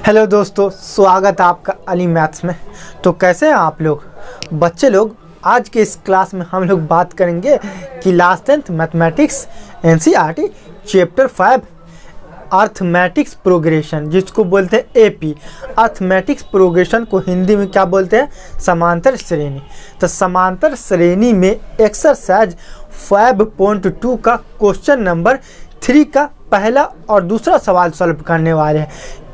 Hello दोस्तों, स्वागत है आपका अली मैथ्स में। तो कैसे हैं आप लोग बच्चे लोग। आज के इस क्लास में हम लोग बात करेंगे कि class 10th mathematics NCERT chapter 5 arithmetics progression, जिसको बोलते हैं एपी। अर्थमेटिक्स प्रोग्रेशन को हिंदी में क्या बोलते हैं? समांतर श्रेणी। तो समांतर श्रेणी में एक्सरसाइज 5.2 का क्वेश्चन नंबर 3 का पहला और दूसरा सवाल सॉल्व करने वाले हैं।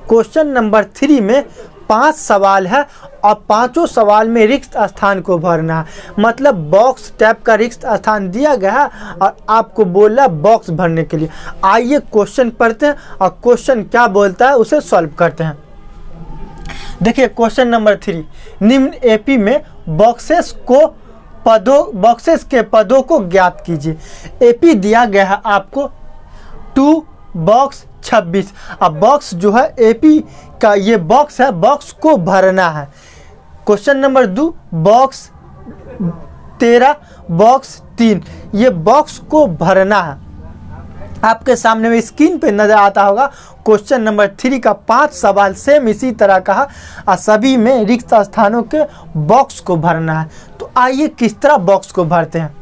क्वेश्चन नंबर 3 में 5 सवाल है और पांचों सवाल में रिक्त स्थान को भरना है। मतलब बॉक्स टाइप का रिक्त स्थान दिया गया है और आपको बोल रहा है बॉक्स भरने के लिए। आइए क्वेश्चन पढ़ते हैं और क्वेश्चन क्या बोलता है उसे सॉल्व करते हैं। देखिए क्वेश्चन नंबर 3, निम्न एपी में बॉक्सेस के पदों को ज्ञात कीजिए। एपी दिया गया है आपको 2 बॉक्स 26। अब बॉक्स जो है एपी का ये बॉक्स है, बॉक्स को भरना है। क्वेश्चन नंबर 2 बॉक्स 13 बॉक्स 3, ये बॉक्स को भरना है। आपके सामने में स्क्रीन पे नजर आता होगा। क्वेश्चन नंबर 3 का 5 सवाल सेम इसी तरह का है और सभी में रिक्त स्थानों के बॉक्स को भरना है। तो आइए किस तरह बॉक्स को भरते हैं।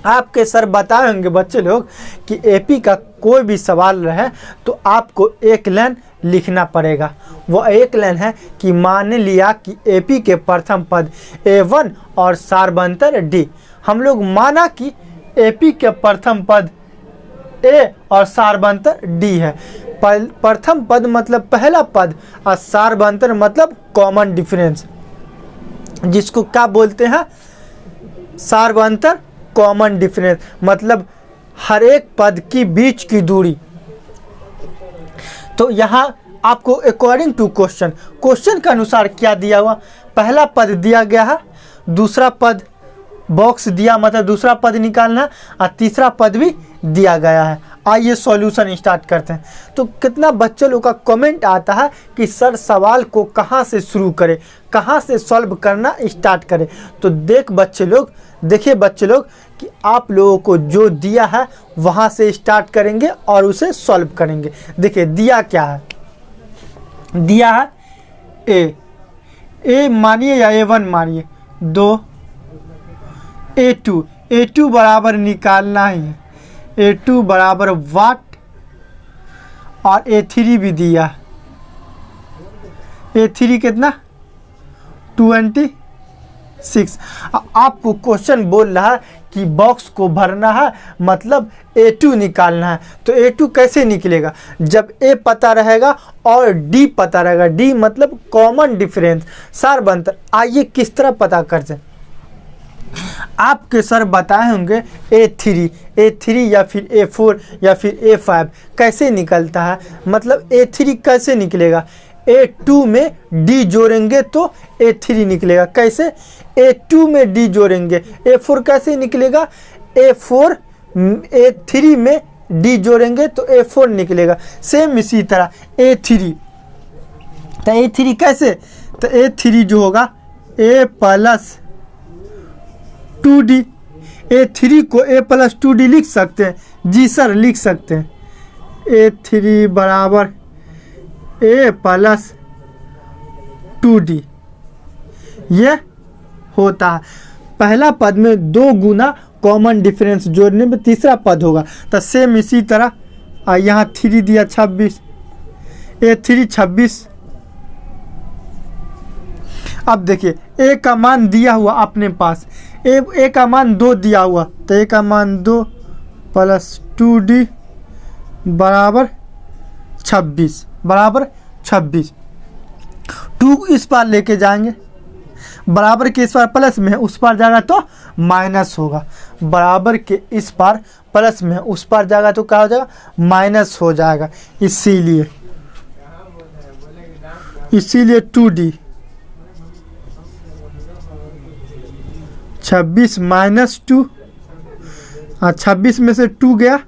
आपके सर बताए होंगे बच्चे लोग कि एपी का कोई भी सवाल रहे तो आपको एक लाइन लिखना पड़ेगा। वो एक लाइन है कि मान लिया कि एपी के प्रथम पद A1 और सारबंतर D। हम लोग माना कि एपी के प्रथम पद A और सारबंतर D है। प्रथम पद मतलब पहला पद और सारबंतर मतलब कॉमन डिफरेंस, जिसको क्या बोलते हैं? सारबंतर कॉमन डिफरेंस मतलब हर एक पद की बीच की दूरी। तो यहाँ आपको अकॉर्डिंग टू क्वेश्चन के अनुसार क्या दिया हुआ? पहला पद दिया गया है, दूसरा पद बॉक्स दिया मतलब दूसरा पद निकालना है और तीसरा पद भी दिया गया है। आइए सॉल्यूशन स्टार्ट करते हैं। तो कितना बच्चे लोग का कमेंट आता है कि सर सवाल को कहाँ से शुरू करें, कहाँ से सॉल्व करना स्टार्ट करें। तो देखिए बच्चे लोग कि आप लोगों को जो दिया है वहाँ से स्टार्ट करेंगे और उसे सॉल्व करेंगे। देखिए दिया क्या है? दिया है ए मानिए या A1 मानिए 2, A2 बराबर निकालना ही है। A2 बराबर वाट और A3 भी दिया। A3 कितना? 26। आपको क्वेश्चन बोल रहा है कि बॉक्स को भरना है मतलब A2 निकालना है। तो A2 कैसे निकलेगा? जब A पता रहेगा और D पता रहेगा। D मतलब कॉमन डिफरेंस, सारबंतर। आइए किस तरह पता करते हैं। आपके सर बताए होंगे A3 या फिर A4 या फिर A5 कैसे निकलता है। मतलब A3 कैसे निकलेगा? A2 में D जोड़ेंगे तो A3 निकलेगा। कैसे? A2 में D जोड़ेंगे। A4 कैसे निकलेगा? A3 में D जोड़ेंगे तो A4 निकलेगा। सेम इसी तरह A3। तो A3 कैसे? तो A3 जो होगा A प्लस 2D। A3 को A प्लस 2D लिख सकते हैं? जी सर लिख सकते हैं। A3 बराबर A प्लस 2D ये होता है। पहला पद में 2 गुना कॉमन डिफरेंस जोड़ने में तीसरा पद होगा। तो सेम इसी तरह यहाँ 3 दिया 26, A3 26। अब देखिए A का मान दिया हुआ अपने पास, A का मान 2 दिया हुआ। तो A का मान 2 प्लस 2D बराबर 26 2 इस पार लेके जाएंगे, बराबर के इस पार प्लस में है, उस पार जाएगा तो माइनस होगा। बराबर के इस पार प्लस में है, उस पार जाएगा तो क्या हो जाएगा? माइनस हो जाएगा। इसीलिए 2D 26 माइनस 2। 26 में से 2 गया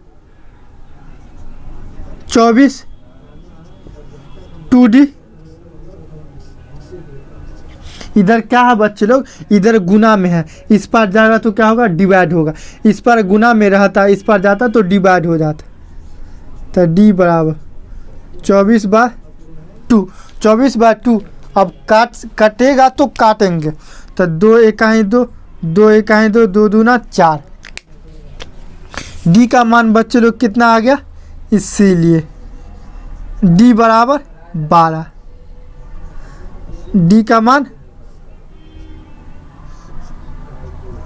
24 2D। इधर क्या है बच्चे लोग? इधर गुना में है, इस पार जाएगा तो क्या होगा? डिवाइड होगा। इस पार गुना में रहता, इस पार जाता तो डिवाइड हो जाता। तो D बराबर 24/2 2, 24/2। अब कटेगा तो काटेंगे, तो 2 एकाई 2, 2 एकाई 2, 2 दूना 4। डी का मान बच्चे लोग कितना आ गया, इसीलिए डी बराबर 12। डी का मान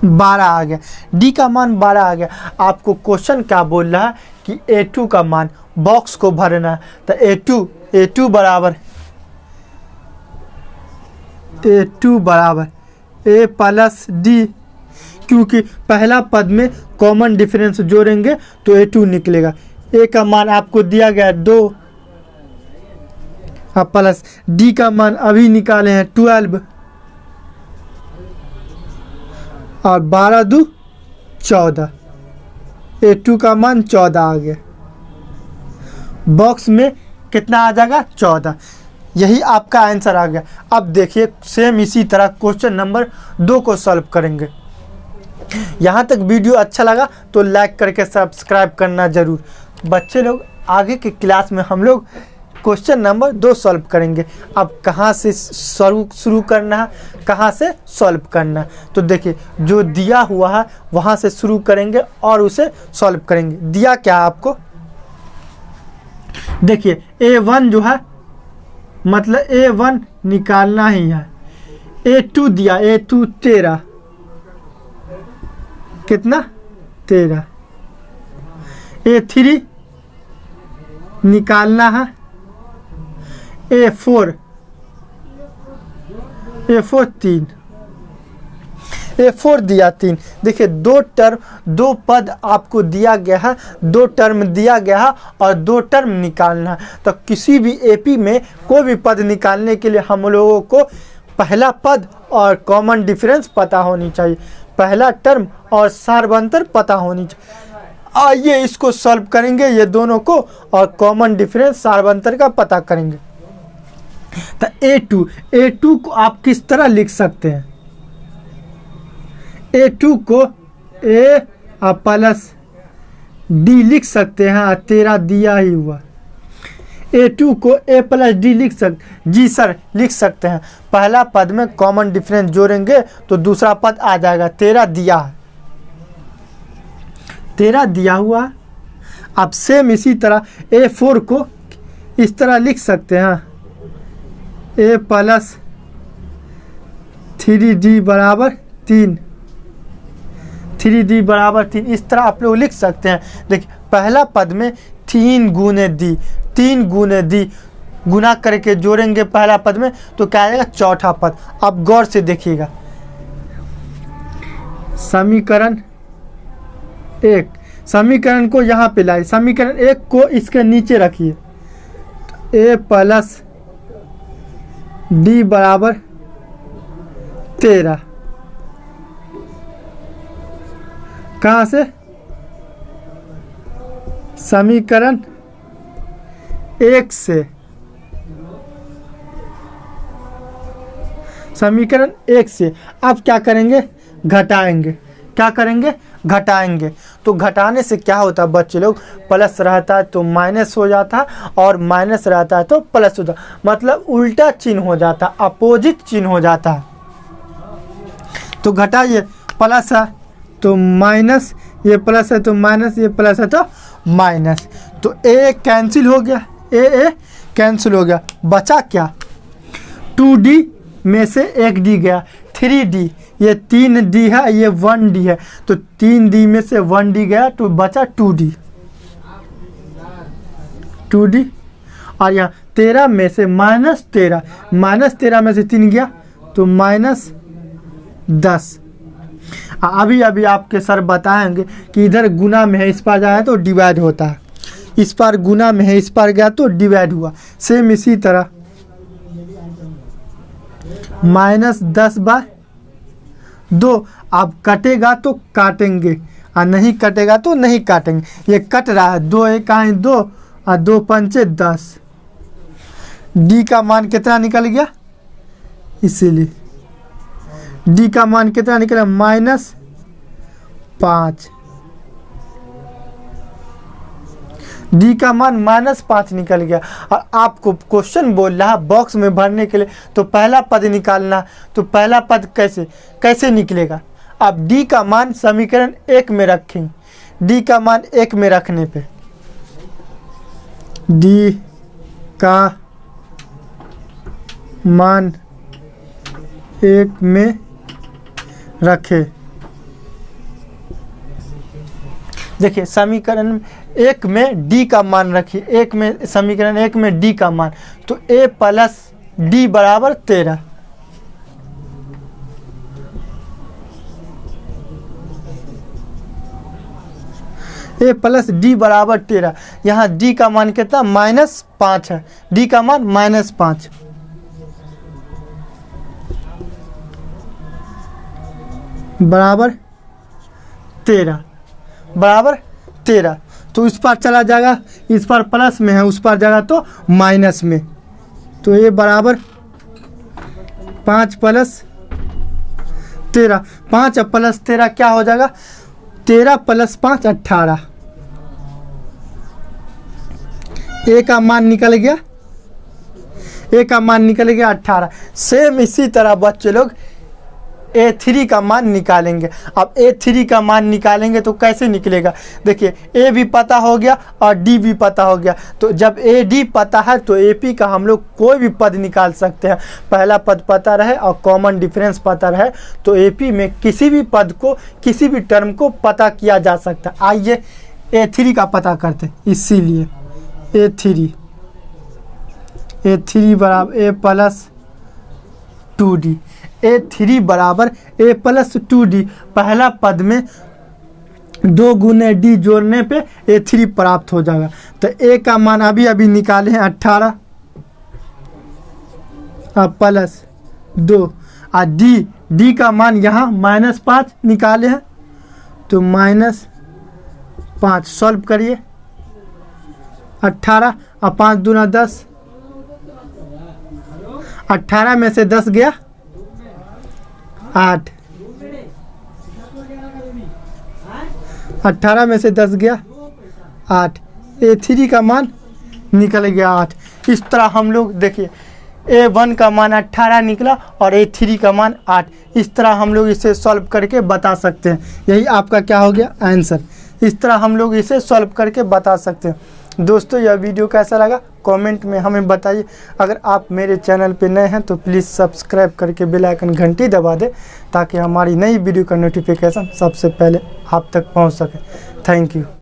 12 आ गया। डी का मान 12 आ गया। आपको क्वेश्चन क्या बोल रहा है कि A2 का मान बॉक्स को भरना है, तो A2 बराबर A प्लस डी, क्योंकि पहला पद में कॉमन डिफरेंस जोड़ेंगे तो A2 निकलेगा। A का मान आपको दिया गया 2 प्लस डी का मान अभी निकाले हैं 12 और 12 2 14। A2 का मान 14 आ गया। बॉक्स में कितना आ जाएगा, 14। यही आपका आंसर आ गया। अब देखिए सेम इसी तरह क्वेश्चन नंबर 2 को सॉल्व करेंगे। यहाँ तक वीडियो अच्छा लगा तो लाइक करके सब्सक्राइब करना ज़रूर। बच्चे लोग आगे की क्लास में हम लोग क्वेश्चन नंबर 2 सॉल्व करेंगे। अब कहाँ से शुरू करना है, कहाँ से सॉल्व करना है, तो देखिए जो दिया हुआ है वहाँ से शुरू करेंगे और उसे सॉल्व करेंगे। दिया क्या है आपको, देखिए A1 जो है मतलब A1 निकालना ही है। A2 दिया, A2 13, कितना 13। A3 निकालना है। A4 3, A4 दिया 3। देखिए 2 पद आपको दिया गया है, 2 टर्म दिया गया है और 2 टर्म निकालना है। तो किसी भी एपी में कोई भी पद निकालने के लिए हम लोगों को पहला पद और कॉमन डिफरेंस पता होनी चाहिए, पहला टर्म और सार्वंतर पता होनी चाहिए। आइए इसको सॉल्व करेंगे ये दोनों को और कॉमन डिफरेंस सार्वंतर का पता करेंगे। तो A2 को आप किस तरह लिख सकते हैं, A2 को A प्लस डी लिख सकते हैं। 13 दिया ही हुआ। A2 को A प्लस डी लिख सकते हैं। पहला पद में कॉमन डिफरेंस जोड़ेंगे तो दूसरा पद आ जाएगा। 13 दिया है, 13 दिया हुआ। अब सेम इसी तरह A4 को इस तरह लिख सकते हैं, A प्लस 3D बराबर 3, 3D बराबर 3। इस तरह आप लोग लिख सकते हैं। देखिए पहला पद में 3 गुने दी गुना करके जोड़ेंगे पहला पद में तो क्या आएगा, चौथा पद। अब गौर से देखिएगा, समीकरण 1, समीकरण को यहाँ पे लाए, समीकरण 1 को इसके नीचे रखिए। A प्लस डी बराबर 13, कहाँ से, समीकरण 1 से, समीकरण 1 से। अब क्या करेंगे, घटाएंगे। क्या करेंगे, घटाएंगे। तो घटाने से क्या होता है बच्चे लोग, प्लस रहता है तो माइनस हो जाता है और माइनस रहता है तो प्लस होता है, मतलब उल्टा चिन्ह हो जाता है, अपोजिट चिन्ह हो जाता है। तो घटाइए, प्लस है तो माइनस, ये प्लस है तो माइनस, ये प्लस है तो माइनस। तो ए कैंसिल हो गया, ए कैंसिल हो गया। बचा क्या, 2D में से 1D गया, 3D, ये 3D है, ये 1D है, तो 3D में से 1D गया तो बचा 2D। और यहाँ 13 में से -13, -13 में से 3 गया तो -10। अभी आपके सर बताएंगे कि इधर गुना में है, इस पार जाए तो डिवाइड होता है, इस पार गुना में है, इस पार गया तो डिवाइड हुआ। सेम इसी तरह -10/2। अब कटेगा तो काटेंगे और नहीं कटेगा तो नहीं काटेंगे। ये कट रहा है, 2 एकाई 2 और 2 पंचे 10। डी का मान कितना निकल गया, इसीलिए डी का मान कितना निकला, -5। डी का मान -5 निकल गया। और आपको क्वेश्चन बोल रहा है बॉक्स में भरने के लिए तो पहला पद निकालना, तो पहला पद कैसे निकलेगा। आप डी का मान समीकरण 1 में रखें। डी का मान 1 में रखने पे डी का मान 1 में रखे। देखिए समीकरण 1 में डी का मान रखिए, 1 में समीकरण 1 में डी का मान, तो a प्लस डी बराबर 13। a प्लस डी बराबर 13। यहाँ d का मान कितना -5 है, d का मान -5 बराबर 13 तो इस पर चला जाएगा, इस पर प्लस में है, उस पर जाएगा तो माइनस में। तो ये बराबर 5 प्लस 13, 5 प्लस 13 क्या हो जाएगा 13 प्लस 5 18। ए का मान निकल गया, ए का मान निकल गया 18। सेम इसी तरह बच्चे लोग A3 का मान निकालेंगे। अब A3 का मान निकालेंगे तो कैसे निकलेगा, देखिए A भी पता हो गया और D भी पता हो गया। तो जब AD पता है तो AP का हम लोग कोई भी पद निकाल सकते हैं। पहला पद पता रहे और कॉमन डिफरेंस पता रहे तो AP में किसी भी पद को, किसी भी टर्म को पता किया जा सकता है। आइए A3 का पता करते हैं। इसीलिए A3 बराबर A प्लस 2D, A3 बराबर A प्लस 2D। पहला पद में 2 गुने D जोड़ने पे A3 प्राप्त हो जाएगा। तो A का मान अभी निकाले हैं 18 प्लस 2 और D का मान यहाँ -5 निकाले हैं तो -5 सॉल्व करिए। 18 और 5 दूना 10, 18 में से 10 गया 8, 18 में से 10 गया 8। A3 का मान निकल गया 8। इस तरह हम लोग देखिए A1 का मान 18 निकला और A3 का मान 8। इस तरह हम लोग इसे सॉल्व करके बता सकते हैं। यही आपका क्या हो गया आंसर। इस तरह हम लोग इसे सॉल्व करके बता सकते हैं। दोस्तों यह वीडियो कैसा लगा कमेंट में हमें बताइए। अगर आप मेरे चैनल पे नए हैं तो प्लीज़ सब्सक्राइब करके बेल आइकन घंटी दबा दें ताकि हमारी नई वीडियो का नोटिफिकेशन सबसे पहले आप तक पहुंच सके। Thank you.